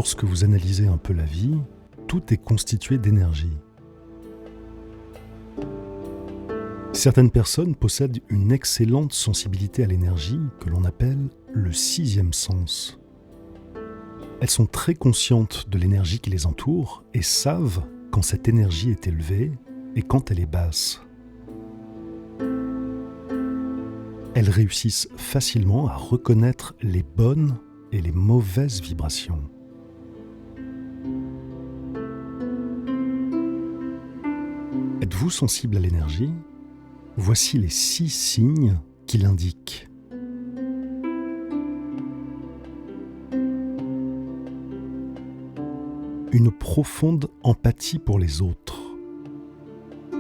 Lorsque vous analysez un peu la vie, tout est constitué d'énergie. Certaines personnes possèdent une excellente sensibilité à l'énergie que l'on appelle le sixième sens. Elles sont très conscientes de l'énergie qui les entoure et savent quand cette énergie est élevée et quand elle est basse. Elles réussissent facilement à reconnaître les bonnes et les mauvaises vibrations. Êtes-vous sensible à l'énergie ? Voici les 6 signes qui l'indiquent. Une profonde empathie pour les autres.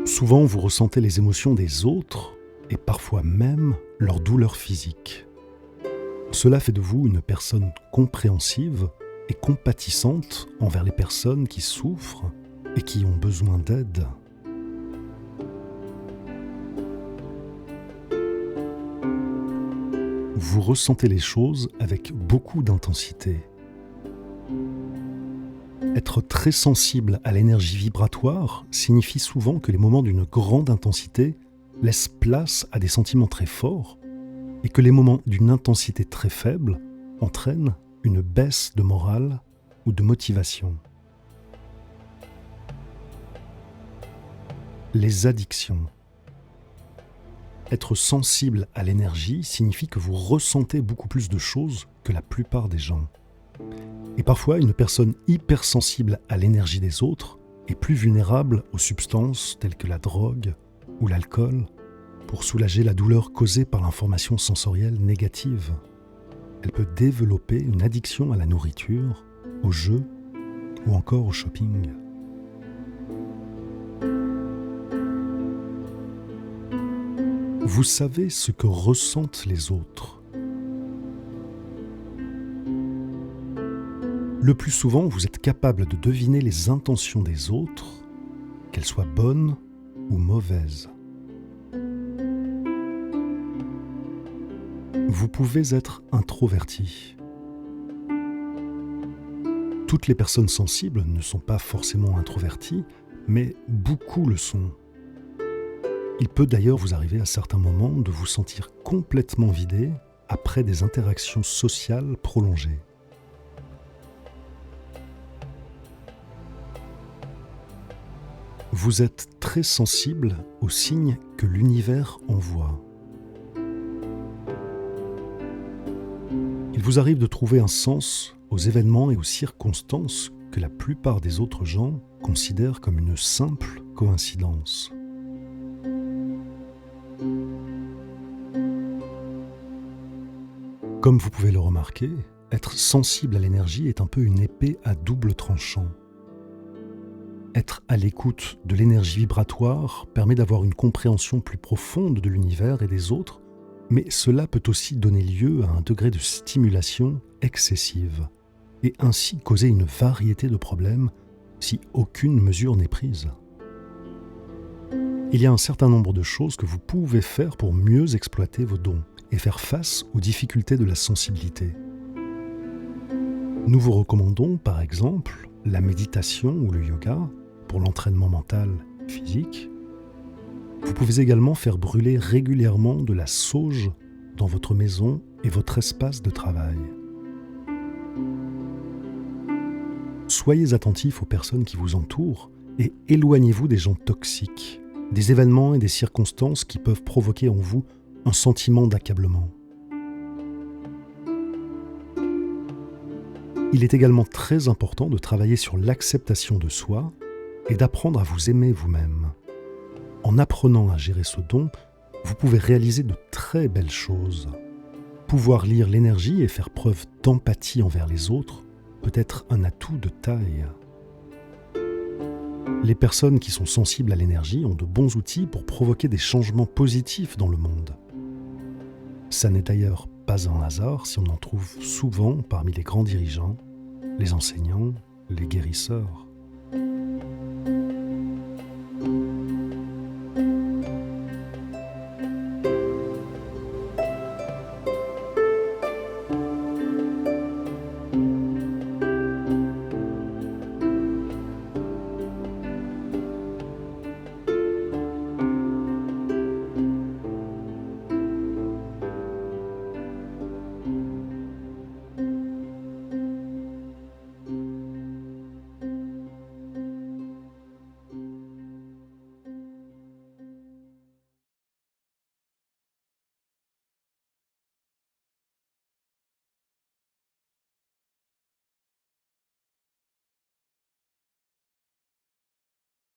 Souvent, vous ressentez les émotions des autres et parfois même leur douleur physique. Cela fait de vous une personne compréhensive et compatissante envers les personnes qui souffrent et qui ont besoin d'aide. Vous ressentez les choses avec beaucoup d'intensité. Être très sensible à l'énergie vibratoire signifie souvent que les moments d'une grande intensité laissent place à des sentiments très forts et que les moments d'une intensité très faible entraînent une baisse de morale ou de motivation. Les addictions. Être sensible à l'énergie signifie que vous ressentez beaucoup plus de choses que la plupart des gens. Et parfois, une personne hypersensible à l'énergie des autres est plus vulnérable aux substances telles que la drogue ou l'alcool pour soulager la douleur causée par l'information sensorielle négative. Elle peut développer une addiction à la nourriture, aux jeux ou encore au shopping. Vous savez ce que ressentent les autres. Le plus souvent, vous êtes capable de deviner les intentions des autres, qu'elles soient bonnes ou mauvaises. Vous pouvez être introverti. Toutes les personnes sensibles ne sont pas forcément introverties, mais beaucoup le sont. Il peut d'ailleurs vous arriver à certains moments de vous sentir complètement vidé après des interactions sociales prolongées. Vous êtes très sensible aux signes que l'univers envoie. Il vous arrive de trouver un sens aux événements et aux circonstances que la plupart des autres gens considèrent comme une simple coïncidence. Comme vous pouvez le remarquer, être sensible à l'énergie est un peu une épée à double tranchant. Être à l'écoute de l'énergie vibratoire permet d'avoir une compréhension plus profonde de l'univers et des autres, mais cela peut aussi donner lieu à un degré de stimulation excessive et ainsi causer une variété de problèmes si aucune mesure n'est prise. Il y a un certain nombre de choses que vous pouvez faire pour mieux exploiter vos dons et faire face aux difficultés de la sensibilité. Nous vous recommandons par exemple la méditation ou le yoga pour l'entraînement mental et physique. Vous pouvez également faire brûler régulièrement de la sauge dans votre maison et votre espace de travail. Soyez attentifs aux personnes qui vous entourent et éloignez-vous des gens toxiques, des événements et des circonstances qui peuvent provoquer en vous un sentiment d'accablement. Il est également très important de travailler sur l'acceptation de soi et d'apprendre à vous aimer vous-même. En apprenant à gérer ce don, vous pouvez réaliser de très belles choses. Pouvoir lire l'énergie et faire preuve d'empathie envers les autres peut être un atout de taille. Les personnes qui sont sensibles à l'énergie ont de bons outils pour provoquer des changements positifs dans le monde. Ça n'est d'ailleurs pas un hasard si on en trouve souvent parmi les grands dirigeants, les enseignants, les guérisseurs.